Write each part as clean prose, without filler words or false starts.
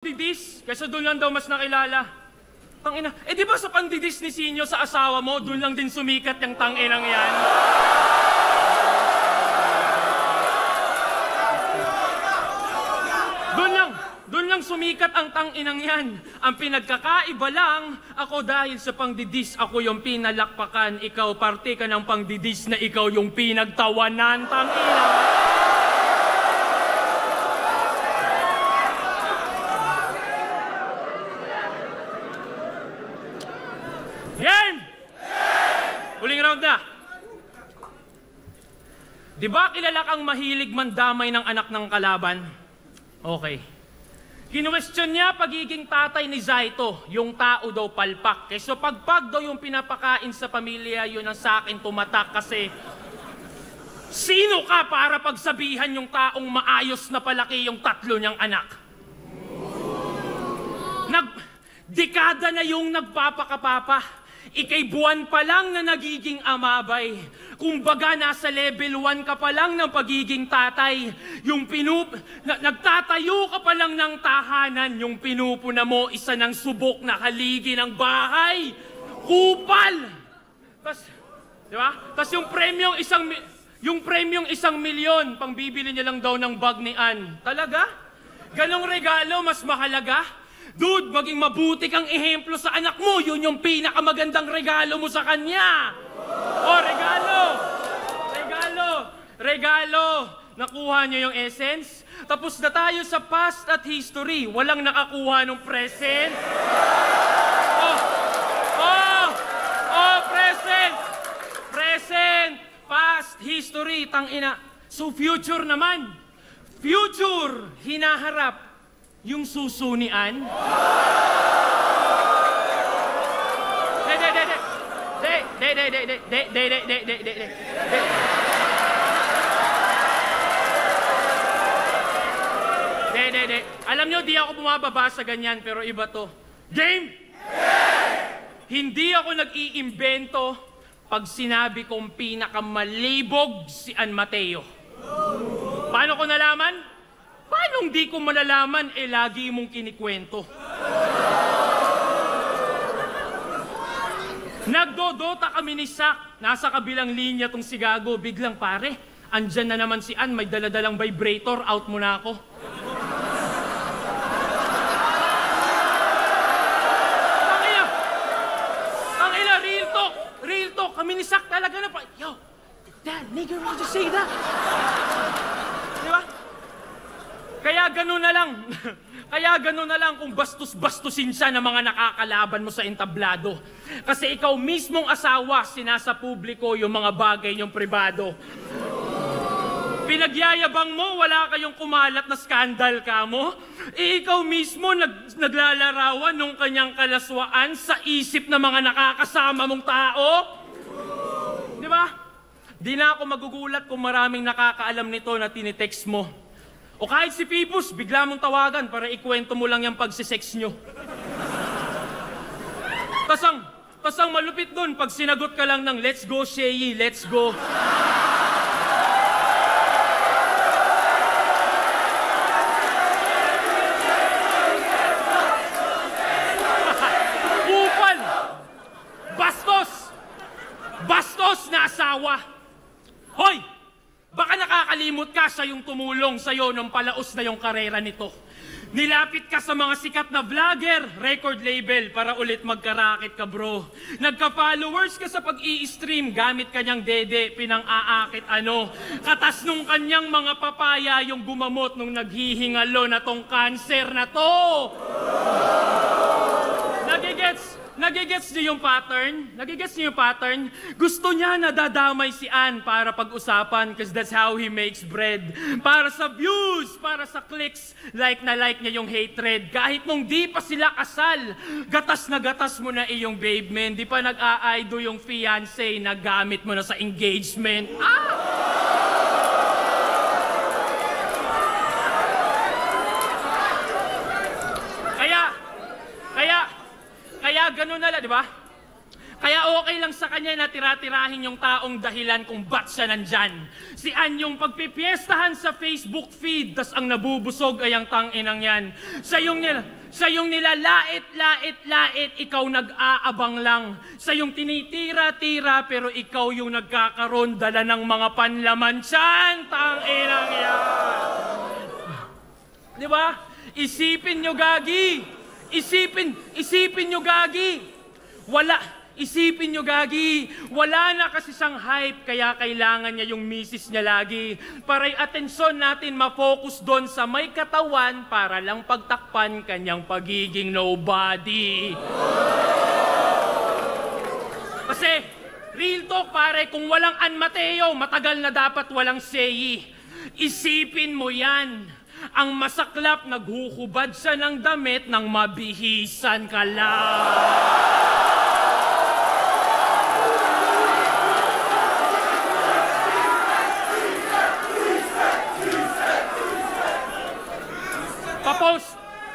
Didis, kaysa doon lang daw mas nakilala. Tangina. Eh di ba sa pandidis ni Sinyo sa asawa mo, doon lang din sumikat yung tanginang yan? Doon lang sumikat ang tanginang yan. Ang pinagkakaiba lang, ako dahil sa pangdidis, ako yung pinalakpakan, ikaw parte ka ng pangdidis na ikaw yung pinagtawanan, tanginang. Huling round na. Di ba kilala kang mahilig mandamay ng anak ng kalaban? Okay. Kinwestiyon niya pagiging tatay ni Zaito, yung tao daw palpak. So pagpag daw yung pinapakain sa pamilya, yun ang sa akin tumatak kasi sino ka para pagsabihan yung taong maayos na palaki yung tatlo niyang anak? Dekada na yung nagpapakapapa. Ikay buwan pa lang na nagiging amabay. Kumbaga nasa level 1 ka pa lang ng pagiging tatay. Nagtatayo ka pa lang ng tahanan. Yung pinupuna mo, isa ng subok na haligi ng bahay. Kupal! Tas, di ba? Tas yung premyong isang milyon, pang bibili niya lang daw ng bag ni Ann. Talaga? Ganong regalo mas mahalaga? Dude, maging mabuti kang ehemplo sa anak mo. Yun yung pinakamagandang regalo mo sa kanya. Oh, regalo. Nakuha niyo yung essence? Tapos na tayo sa past at history. Walang nakakuha ng present. Present. Past, history, tangina. So future naman. Future, hinaharap. Yung susunian? Alam nyo, di ako bumababa sa ganyan, pero iba to. Game! Hindi ako nag-iimbento pag sinabi kong pinakamalibog si Ann Mateo. Paano ko nalaman? Paano di ko malalaman, lagi mong kinikwento? Nagdodota kami ni Sak. Nasa kabilang linya tong si Gago. Biglang pare, andyan na naman si Ann, may daladalang vibrator, out mo na ako. Tangina, real talk. Kami ni Sak talaga na pa. Yo, that nigger want to say that. Diba? Kaya gano'n na lang kung bastos-bastusin siya ng mga nakakalaban mo sa entablado. Kasi ikaw mismong asawa, sinasa publiko yung mga bagay niyong pribado. Pinagyayabang mo, wala kayong kumalat na skandal ka mo. Ikaw mismo naglalarawan nung kanyang kalaswaan sa isip ng mga nakakasama mong tao. Di ba? Di na ako magugulat kung maraming nakakaalam nito na tinitext mo. O kahit si Pipus, bigla mong tawagan para ikwento mo lang yung pagsisex nyo. Tasang malupit dun, pag sinagot ka lang ng let's go, Sheyi, let's go. Kupal! Bastos na asawa! Hoy! Baka nakakalimot ka siya yung tumulong sa'yo nung palaos na yung karera nito. Nilapit ka sa mga sikat na vlogger, record label para ulit magkarakit ka bro. Nagka-followers ka sa pag-i-stream, gamit kanyang dede, pinang-aakit ano. Katas nung kanyang mga papaya yung gumamot nung naghihingalo na tong cancer na to. Nagigets niyo yung pattern? Gusto niya nadadamay si Ann para pag-usapan because that's how he makes bread. Para sa views, para sa clicks, like na like niya yung hatred. Kahit nung di pa sila kasal, gatas na gatas mo na iyong babe man. Di pa nag-a-aido yung fiancé, nagamit mo na sa engagement. Kaya ganun na lang, di ba? Kaya okay lang sa kanya na tira-tirahin yung taong dahilan kung ba't siya nandyan. Si Ann yung pagpipiestahan sa Facebook feed, tas ang nabubusog ay ang tanginang yan. Sa yung nilalait, ikaw nag-aabang lang. Sa yung tinitira-tira, pero ikaw yung nagkakaroon, dala ng mga panlaman tiyan, tanginang yan. Di ba? Isipin nyo, gagi. Isipin nyo, gagi. Isipin nyo, gagi, wala na kasi siyang hype, kaya kailangan niya yung misis niya lagi. Para yung atensyon natin ma-focus doon sa may katawan para lang pagtakpan kanyang pagiging nobody. Kasi, real talk pare, kung walang Ann Mateo, matagal na dapat walang Seyi. Isipin mo yan. Ang masaklap, naghuhubad siya ng damit nang mabihisan ka lang.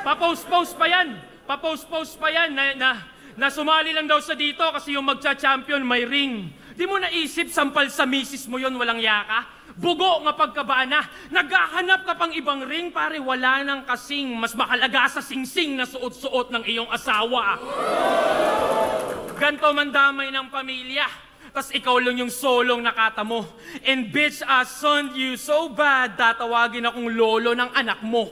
Papost pa yan na sumali lang daw sa dito kasi yung magcha-champion may ring. Di mo naisip, sampal sa misis mo yon, walang yaka? Bugo nga pagkabana, naghahanap ka pang ibang ring, pare wala nang kasing mas mahalaga sa singsing na suot-suot ng iyong asawa. Ganto man damay ng pamilya, tas ikaw lang yung solong nakata mo. And bitch, son, you so bad, tatawagin akong lolo ng anak mo.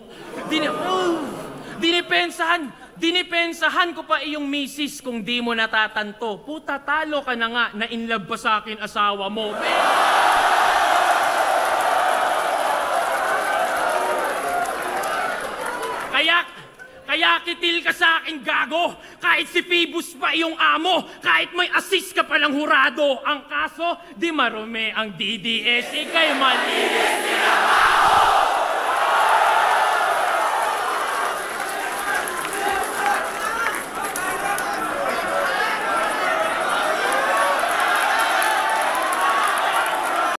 Dinipensahan ko pa iyong misis kung di mo natatanto. Puta, talo ka na nga, na in love pa sa akin asawa mo. Kaya kitil ka sa akin, gago. Kahit si Phoebus pa iyong amo, kahit may assist ka palang hurado. Ang kaso, di marumi ang DDS, ikay malinis nila.